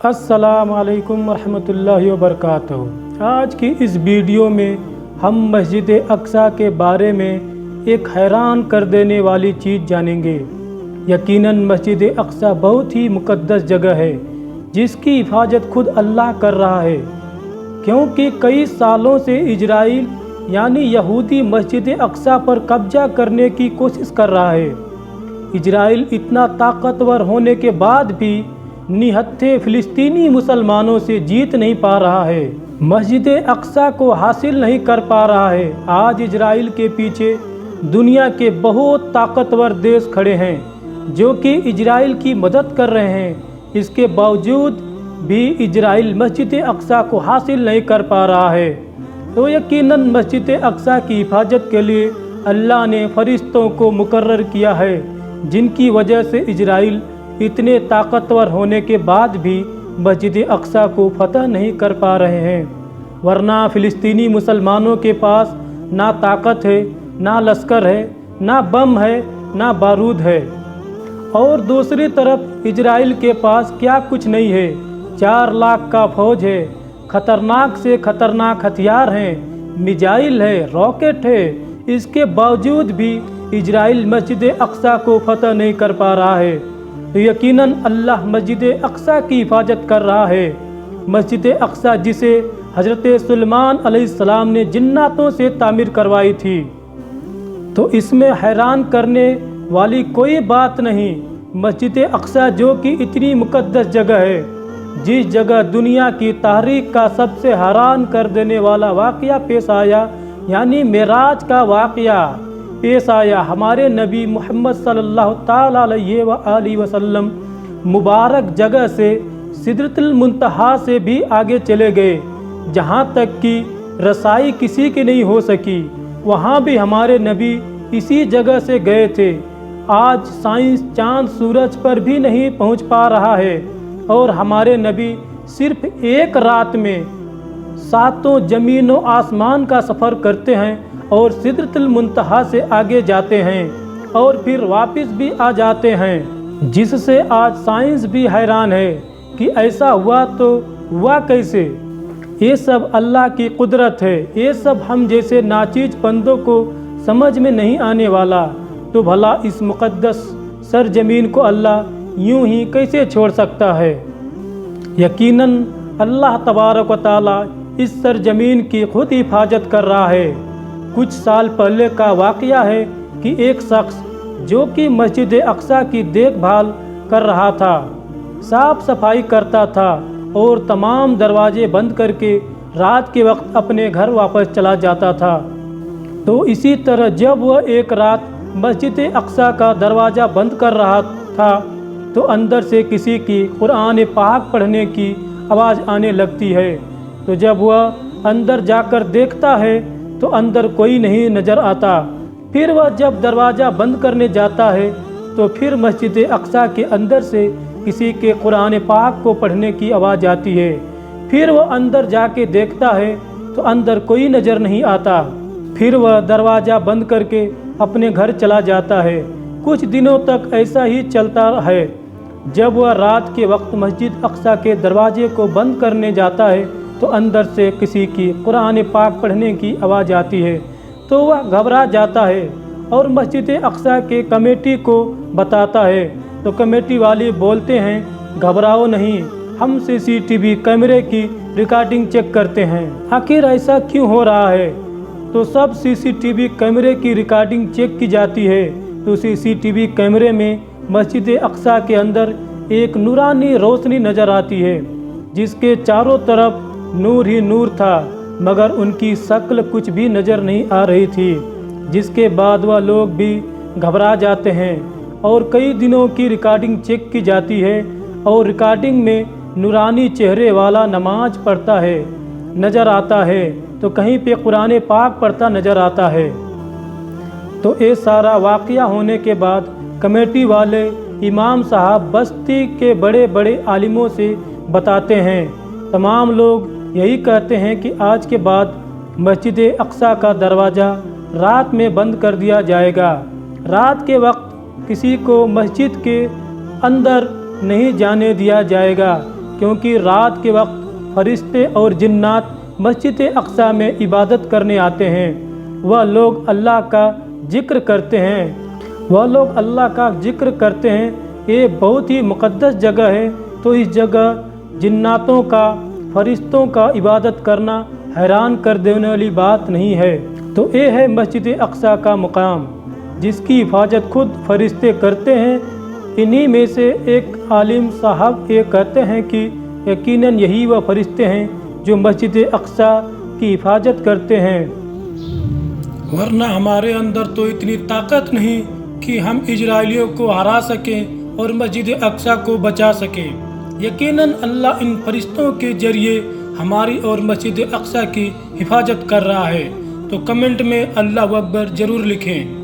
अस्सलाम वालेकुम रहमतुल्लाहि व बरकातहू। आज की इस वीडियो में हम मस्जिद अक्सा के बारे में एक हैरान कर देने वाली चीज़ जानेंगे। यकीनन मस्जिद अक्सा बहुत ही मुक़द्दस जगह है जिसकी हिफाजत खुद अल्लाह कर रहा है, क्योंकि कई सालों से इजराइल यानी यहूदी मस्जिद अक्सा पर कब्जा करने की कोशिश कर रहा है। इजराइल इतना ताकतवर होने के बाद भी निहत्थे फ़िलिस्तीनी मुसलमानों से जीत नहीं पा रहा है, मस्जिद अक्सा को हासिल नहीं कर पा रहा है। आज इजराइल के पीछे दुनिया के बहुत ताकतवर देश खड़े हैं जो कि इजराइल की मदद कर रहे हैं। इसके बावजूद भी इजराइल मस्जिद अक्सा को हासिल नहीं कर पा रहा है। तो यकीनन मस्जिद अक्सा की हिफाजत के लिए अल्लाह ने फरिश्तों को मुकर्रर किया है, जिनकी वजह से इजराइल इतने ताकतवर होने के बाद भी मस्जिद अक्सा को फतह नहीं कर पा रहे हैं। वरना फ़िलिस्तीनी मुसलमानों के पास ना ताकत है, ना लश्कर है, ना बम है, ना बारूद है। और दूसरी तरफ इजराइल के पास क्या कुछ नहीं है। 4 लाख का फ़ौज है, ख़तरनाक से ख़तरनाक हथियार हैं, मिसाइल है, रॉकेट है। इसके बावजूद भी इजराइल मस्जिद अक्सा को फतह नहीं कर पा रहा है। तो यकीनन अल्लाह मस्जिद अक्सा की हिफाजत कर रहा है। मस्जिद अक्सा जिसे हज़रत सुलेमान अलैहिस्सलाम ने जिन्नातों से तामीर करवाई थी, तो इसमें हैरान करने वाली कोई बात नहीं। मस्जिद अक्सा जो कि इतनी मुक़द्दस जगह है, जिस जगह दुनिया की तारीख़ का सबसे हैरान कर देने वाला वाक़या पेश आया, यानी मेराज का वाक़या पेश आया। हमारे नबी मोहम्मद सल्लल्लाहु ताला अलैहि वसल्लम मुबारक जगह से सिदरतुल मुंतहा से भी आगे चले गए, जहाँ तक कि रसाई किसी की नहीं हो सकी। वहाँ भी हमारे नबी इसी जगह से गए थे। आज साइंस चाँद सूरज पर भी नहीं पहुँच पा रहा है, और हमारे नबी सिर्फ एक रात में 7 ज़मीन व आसमान का सफ़र करते हैं और सिदरतुल मुंतहा से आगे जाते हैं और फिर वापस भी आ जाते हैं, जिससे आज साइंस भी हैरान है कि ऐसा हुआ तो हुआ कैसे। ये सब अल्लाह की कुदरत है। ये सब हम जैसे नाचीज बंदों को समझ में नहीं आने वाला। तो भला इस मुक़द्दस सरजमीन को अल्लाह यूं ही कैसे छोड़ सकता है। यकीनन अल्लाह तबारक व तआला इस सरजमीन की खुद हिफाजत कर रहा है। कुछ साल पहले का वाक़या है कि एक शख्स जो कि मस्जिद अक्सा की देखभाल कर रहा था, साफ़ सफाई करता था और तमाम दरवाजे बंद करके रात के वक्त अपने घर वापस चला जाता था। तो इसी तरह जब वह एक रात मस्जिद अक्सा का दरवाज़ा बंद कर रहा था, तो अंदर से किसी की कुरान पाक पढ़ने की आवाज़ आने लगती है। तो जब वह अंदर जाकर देखता है तो अंदर कोई नहीं नज़र आता। फिर वह जब दरवाज़ा बंद करने जाता है तो फिर मस्जिद अक्सा के अंदर से किसी के कुरान पाक को पढ़ने की आवाज़ आती है। फिर वह अंदर जाके देखता है तो अंदर कोई नज़र नहीं आता। फिर वह दरवाज़ा बंद करके अपने घर चला जाता है। कुछ दिनों तक ऐसा ही चलता है। जब वह रात के वक्त मस्जिद अक्सा के दरवाजे को बंद करने जाता है तो अंदर से किसी की कुरान पाक पढ़ने की आवाज़ आती है। तो वह घबरा जाता है और मस्जिद अक्सा के कमेटी को बताता है। तो कमेटी वाले बोलते हैं, घबराओ नहीं, हम CCTV कैमरे की रिकॉर्डिंग चेक करते हैं। आखिर ऐसा क्यों हो रहा है। तो सब CCTV कैमरे की रिकॉर्डिंग चेक की जाती है। तो CCTV कैमरे में मस्जिद अक्सा के अंदर एक नूरानी रोशनी नज़र आती है, जिसके चारों तरफ नूर ही नूर था, मगर उनकी शक्ल कुछ भी नज़र नहीं आ रही थी। जिसके बाद वह लोग भी घबरा जाते हैं और कई दिनों की रिकॉर्डिंग चेक की जाती है, और रिकॉर्डिंग में नूरानी चेहरे वाला नमाज पढ़ता है नज़र आता है, तो कहीं पे कुरान पाक पढ़ता नज़र आता है। तो ये सारा वाक़या होने के बाद कमेटी वाले इमाम साहब बस्ती के बड़े बड़े आलिमों से बताते हैं। तमाम लोग यही कहते हैं कि आज के बाद मस्जिद अक्सा का दरवाज़ा रात में बंद कर दिया जाएगा। रात के वक्त किसी को मस्जिद के अंदर नहीं जाने दिया जाएगा, क्योंकि रात के वक्त फरिश्ते और जिन्नात मस्जिद अक्सा में इबादत करने आते हैं। वह लोग अल्लाह का जिक्र करते हैं। ये बहुत ही मुक़द्दस जगह है, तो इस जगह जिन्नातों का, फरिश्तों का इबादत करना हैरान कर देने वाली बात नहीं है। तो ये है मस्जिद अक्सा का मुकाम, जिसकी हिफाजत खुद फरिश्ते करते हैं। इन्हीं में से एक आलिम साहब ये कहते हैं कि यकीनन यही वह फरिश्ते हैं जो मस्जिद अक्सा की हिफाजत करते हैं, वरना हमारे अंदर तो इतनी ताकत नहीं कि हम इजराइलियों को हरा सकें और मस्जिद अक्सा को बचा सकें। यकीनन अल्लाह इन फरिश्तों के जरिए हमारी और मस्जिद अक्सा की हिफाजत कर रहा है। तो कमेंट में अल्लाहु अकबर ज़रूर लिखें।